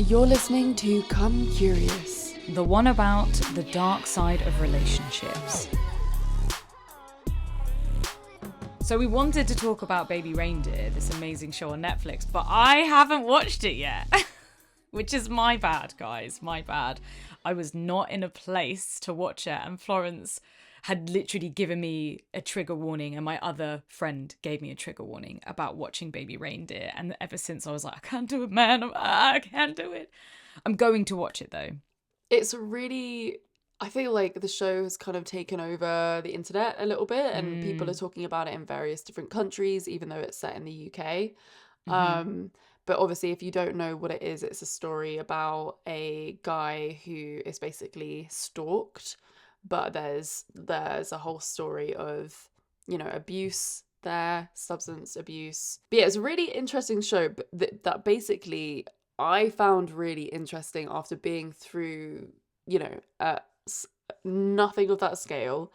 You're listening to Come Curious, the one about the dark side of relationships. So we wanted to talk about Baby Reindeer, this amazing show on Netflix, but I haven't watched it yet, which is my bad, guys, my bad. I was not in a place to watch it, and Florence had literally given me a trigger warning, and my other friend gave me a trigger warning about watching Baby Reindeer, and ever since I was like, I can't do it, man, I can't do it. I'm going to watch it, though. It's really, I feel like the show has kind of taken over the internet a little bit, and people are talking about it in various different countries, even though it's set in the UK. But obviously, if you don't know what it is, it's a story about a guy who is basically stalked, but there's a whole story of, you know, abuse there, substance abuse. But yeah, it's a really interesting show, but that basically I found really interesting after being through, you know, nothing of that scale,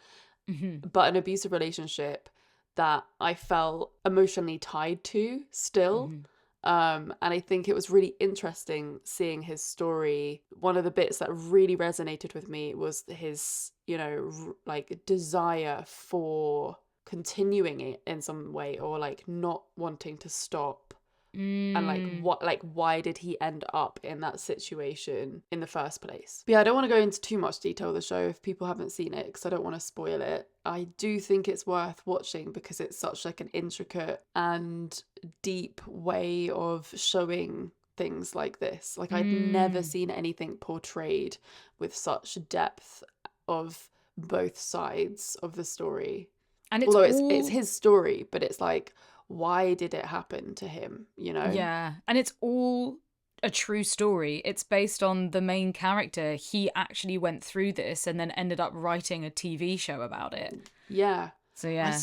but an abusive relationship that I felt emotionally tied to still. And I think it was really interesting seeing his story. One of the bits that really resonated with me was his, you know, like desire for continuing it in some way, or like not wanting to stop. And like why did he end up in that situation in the first place? But yeah, I don't want to go into too much detail of the show if people haven't seen it, because I don't want to spoil it. I do think it's worth watching because it's such like an intricate and deep way of showing things like this. Like I'd never seen anything portrayed with such depth of both sides of the story. And although it's his story, but it's like, why did it happen to him, you know? Yeah, and it's all a true story. It's based on the main character. He actually went through this and then ended up writing a TV show about it. Yeah. So yeah.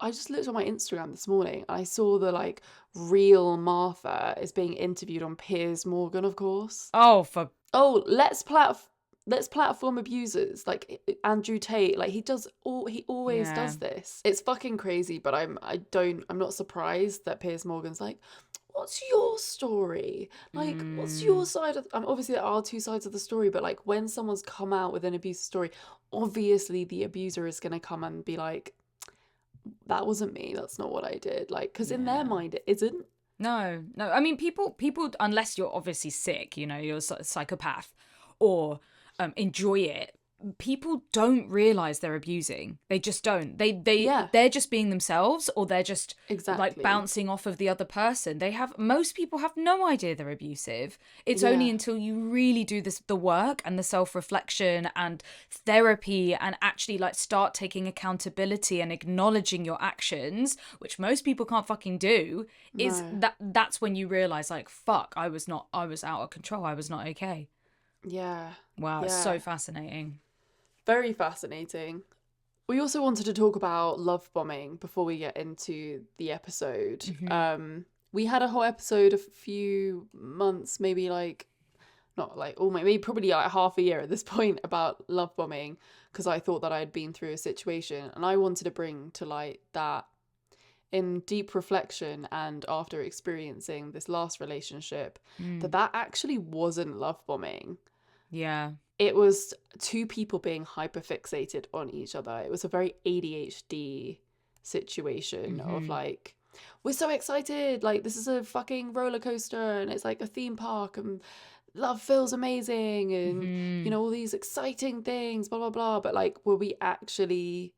I just looked on my Instagram this morning and I saw the like real Martha is being interviewed on Piers Morgan, of course. Let's platform abusers like Andrew Tate. Like he always does this. It's fucking crazy, but I'm not surprised that Piers Morgan's like, what's your story? Like, what's your side of... obviously there are two sides of the story, but like when someone's come out with an abusive story, obviously the abuser is going to come and be like, that wasn't me. That's not what I did. Like, because in their mind it isn't. No. I mean, people, unless you're obviously sick, you know, you're a psychopath or enjoy it, people don't realize they're abusing. They just don't. They're just being themselves, or they're just like bouncing off of the other person. Most people have no idea they're abusive. It's only until you really do the work and the self-reflection and therapy and actually like start taking accountability and acknowledging your actions, which most people can't fucking do, that's when you realize like, fuck, I was out of control. I was not okay. Yeah. Wow, it's so fascinating. Very fascinating. We also wanted to talk about love bombing before we get into the episode. We had a whole episode a few months, maybe like, not like, or maybe probably like half a year at this point about love bombing, because I thought that I had been through a situation and I wanted to bring to light that in deep reflection and after experiencing this last relationship, that actually wasn't love bombing. Yeah. It was two people being hyperfixated on each other. It was a very ADHD situation of like, we're so excited, like this is a fucking roller coaster and it's like a theme park and love feels amazing and you know, all these exciting things, blah blah blah. But like, were we actually...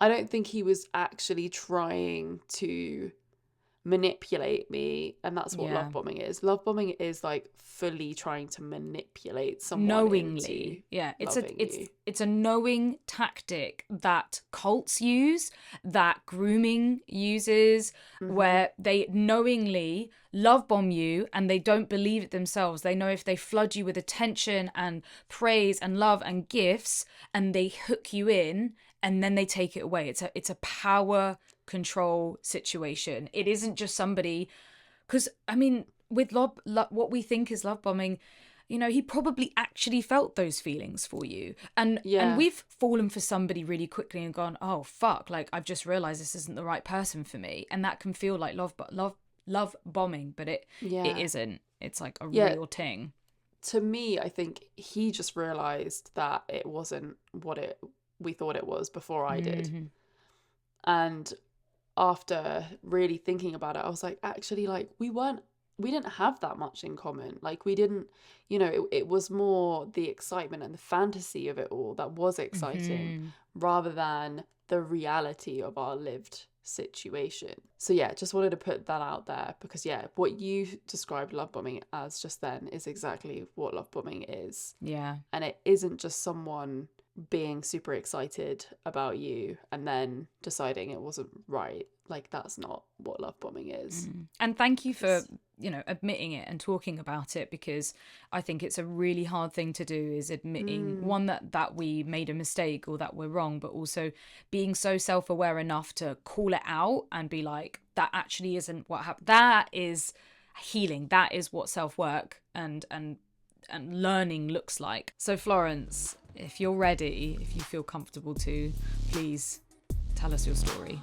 I don't think he was actually trying to manipulate me, and that's what love bombing is. Love bombing is like fully trying to manipulate someone knowingly. It's a knowing tactic that cults use, that grooming uses, where they knowingly love bomb you and they don't believe it themselves. They know if they flood you with attention and praise and love and gifts and they hook you in and then they take it away. It's a power control situation. It isn't just somebody, because I mean, with what we think is love bombing, you know, he probably actually felt those feelings for you, and we've fallen for somebody really quickly and gone, oh fuck, like I've just realized this isn't the right person for me, and that can feel like love bombing, but it isn't. It's like a real thing. to me, I think he just realized that it wasn't what we thought it was before I did. Mm-hmm. And after really thinking about it, I was like, actually, like, we didn't have that much in common. Like, we didn't, it was more the excitement and the fantasy of it all that was exciting, rather than the reality of our lived situation. So yeah, just wanted to put that out there, because yeah, what you described love bombing as just then is exactly what love bombing is. Yeah. And it isn't just someone being super excited about you and then deciding it wasn't right. Like, that's not what love bombing is. And thank you for, admitting it and talking about it, because I think it's a really hard thing to do, is admitting one, that we made a mistake or that we're wrong, but also being so self-aware enough to call it out and be like, that actually isn't what happened. That is healing. That is what self-work and learning looks like. So Florence, if you're ready, if you feel comfortable to, please tell us your story.